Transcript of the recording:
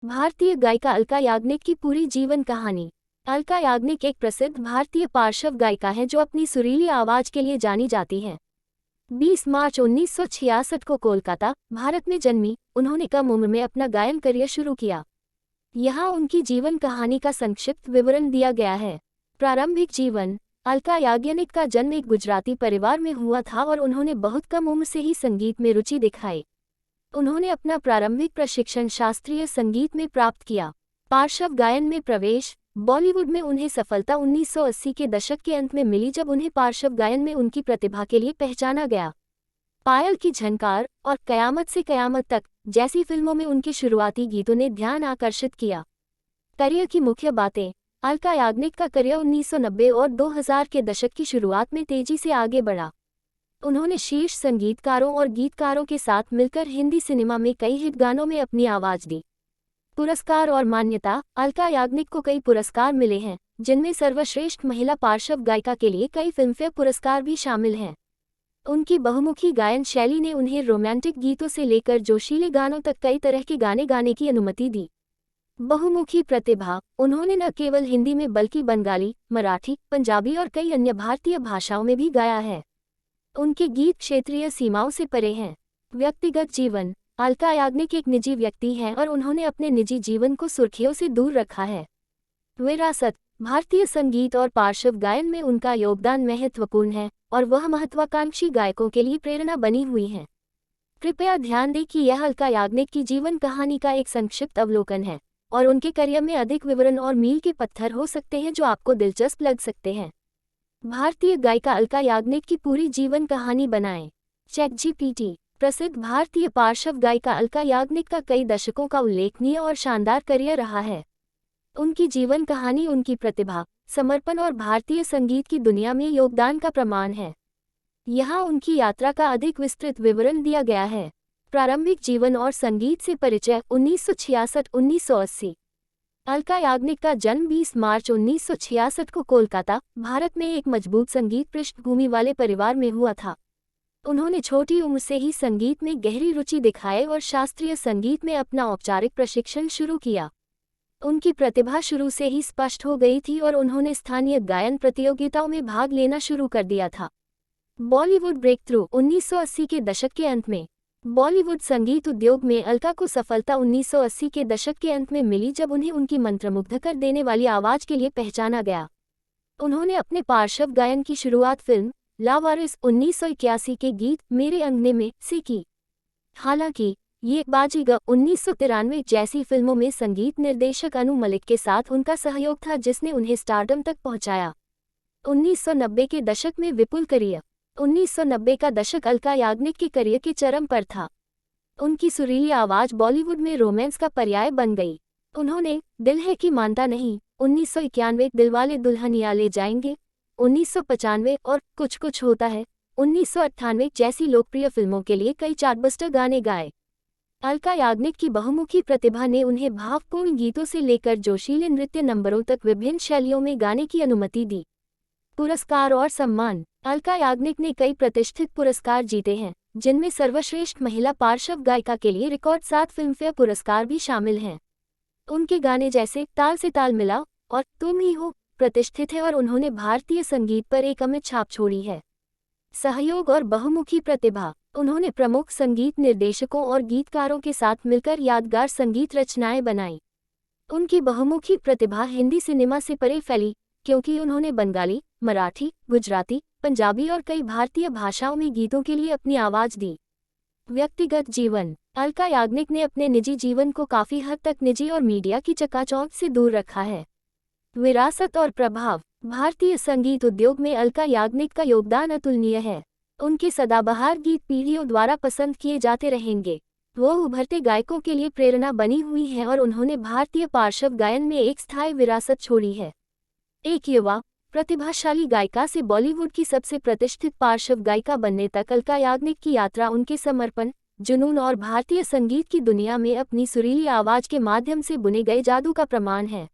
भारतीय गायिका अलका याग्निक की पूरी जीवन कहानी। अलका याग्निक एक प्रसिद्ध भारतीय पार्श्व गायिका है जो अपनी सुरीली आवाज के लिए जानी जाती है। 20 मार्च 1966 को कोलकाता, भारत में जन्मी, उन्होंने कम उम्र में अपना गायन करियर शुरू किया। यहाँ उनकी जीवन कहानी का संक्षिप्त विवरण दिया गया है। प्रारंभिक जीवन। अलका याग्निक का जन्म एक गुजराती परिवार में हुआ था और उन्होंने बहुत कम उम्र से ही संगीत में रुचि दिखाई। उन्होंने अपना प्रारंभिक प्रशिक्षण शास्त्रीय संगीत में प्राप्त किया। पार्श्व गायन में प्रवेश। बॉलीवुड में उन्हें सफलता 1980 के दशक के अंत में मिली जब उन्हें पार्श्व गायन में उनकी प्रतिभा के लिए पहचाना गया। पायल की झनकार और कयामत से कयामत तक जैसी फिल्मों में उनके शुरुआती गीतों ने ध्यान आकर्षित किया। करियर की मुख्य बातें। अलका याग्निक का करियर 1990 और 2000 के दशक की शुरुआत में तेजी से आगे बढ़ा। उन्होंने शीर्ष संगीतकारों और गीतकारों के साथ मिलकर हिंदी सिनेमा में कई हिट गानों में अपनी आवाज दी। पुरस्कार और मान्यता। अलका याग्निक को कई पुरस्कार मिले हैं, जिनमें सर्वश्रेष्ठ महिला पार्श्व गायिका के लिए कई फिल्मफेयर पुरस्कार भी शामिल हैं। उनकी बहुमुखी गायन शैली ने उन्हें रोमांटिक गीतों से लेकर जोशीले गानों तक कई तरह के गाने गाने की अनुमति दी। बहुमुखी प्रतिभा। उन्होंने न केवल हिंदी में बल्कि बंगाली, मराठी, पंजाबी और कई अन्य भारतीय भाषाओं में भी गाया है। उनके गीत क्षेत्रीय सीमाओं से परे हैं। व्यक्तिगत जीवन। अलका याग्निक एक निजी व्यक्ति हैं और उन्होंने अपने निजी जीवन को सुर्खियों से दूर रखा है। विरासत। भारतीय संगीत और पार्श्व गायन में उनका योगदान महत्वपूर्ण है और वह महत्वाकांक्षी गायकों के लिए प्रेरणा बनी हुई हैं। कृपया ध्यान दें कि यह अलका याग्निक की जीवन कहानी का एक संक्षिप्त अवलोकन है और उनके करियर में अधिक विवरण और मील के पत्थर हो सकते हैं जो आपको दिलचस्प लग सकते हैं। भारतीय गायिका अलका याग्निक की पूरी जीवन कहानी बनाएं। ChatGPT। प्रसिद्ध भारतीय पार्श्व गायिका अलका याग्निक का कई दशकों का उल्लेखनीय और शानदार करियर रहा है। उनकी जीवन कहानी उनकी प्रतिभा, समर्पण और भारतीय संगीत की दुनिया में योगदान का प्रमाण है। यहाँ उनकी यात्रा का अधिक विस्तृत विवरण दिया गया है। प्रारंभिक जीवन और संगीत से परिचय। 1966-1980। अलका याग्निक का जन्म 20 मार्च 1966 को कोलकाता, भारत में एक मजबूत संगीत पृष्ठभूमि वाले परिवार में हुआ था। उन्होंने छोटी उम्र से ही संगीत में गहरी रुचि दिखाई और शास्त्रीय संगीत में अपना औपचारिक प्रशिक्षण शुरू किया। उनकी प्रतिभा शुरू से ही स्पष्ट हो गई थी और उन्होंने स्थानीय गायन प्रतियोगिताओं में भाग लेना शुरू कर दिया था। बॉलीवुड ब्रेकथ्रू। 1980 के दशक के अंत में बॉलीवुड संगीत उद्योग में अलका को सफलता 1980 के दशक के अंत में मिली जब उन्हें उनकी मंत्रमुग्ध कर देने वाली आवाज के लिए पहचाना गया। उन्होंने अपने पार्श्व गायन की शुरुआत फिल्म लावारिस 1981 के गीत मेरे अंगने में से की। हालांकि ये बाजीगर 1993 जैसी फिल्मों में संगीत निर्देशक अनु मलिक के साथ उनका सहयोग था जिसने उन्हें स्टारडम तक पहुंचाया। 1990 के दशक में विपुल करियर। 1990 का दशक अलका याग्निक के करियर के चरम पर था। उनकी सुरीली आवाज बॉलीवुड में रोमांस का पर्याय बन गई। उन्होंने दिल है कि मानता नहीं, 1991 दिलवाले दुल्हनिया ले जाएंगे, 1995 और कुछ कुछ होता है, 1998 जैसी लोकप्रिय फिल्मों के लिए कई चार्टबस्टर गाने गाए। अलका याग्निक की बहुमुखी प्रतिभा ने उन्हें भावपूर्ण गीतों से लेकर जोशीले नृत्य नंबरों तक विभिन्न शैलियों में गाने की अनुमति दी। पुरस्कार और सम्मान। अलका याग्निक ने कई प्रतिष्ठित पुरस्कार जीते हैं, जिनमें सर्वश्रेष्ठ महिला पार्श्व गायिका के लिए रिकॉर्ड 7 फिल्मफेयर पुरस्कार भी शामिल हैं। उनके गाने जैसे ताल से ताल मिला और तुम ही हो प्रतिष्ठित है और उन्होंने भारतीय संगीत पर एक अमिट छाप छोड़ी है। सहयोग और बहुमुखी प्रतिभा। उन्होंने प्रमुख संगीत निर्देशकों और गीतकारों के साथ मिलकर यादगार संगीत रचनाएं बनाई। उनकी बहुमुखी प्रतिभा हिंदी सिनेमा से परे फैली क्योंकि उन्होंने बंगाली, मराठी, गुजराती, पंजाबी और कई भारतीय भाषाओं में गीतों के लिए अपनी आवाज दी। व्यक्तिगत जीवन। अलका याग्निक ने अपने निजी जीवन को काफी हद तक निजी और मीडिया की चकाचौंध से दूर रखा है। विरासत और प्रभाव। भारतीय संगीत उद्योग में अलका याग्निक का योगदान अतुलनीय है। उनके सदाबहार गीत पीढ़ियों द्वारा पसंद किए जाते रहेंगे। वो उभरते गायकों के लिए प्रेरणा बनी हुई हैं और उन्होंने भारतीय पार्श्व गायन में एक स्थायी विरासत छोड़ी है। एक युवा प्रतिभाशाली गायिका से बॉलीवुड की सबसे प्रतिष्ठित पार्श्व गायिका बनने तक अलका याग्निक की यात्रा उनके समर्पण, जुनून और भारतीय संगीत की दुनिया में अपनी सुरीली आवाज के माध्यम से बुने गए जादू का प्रमाण है।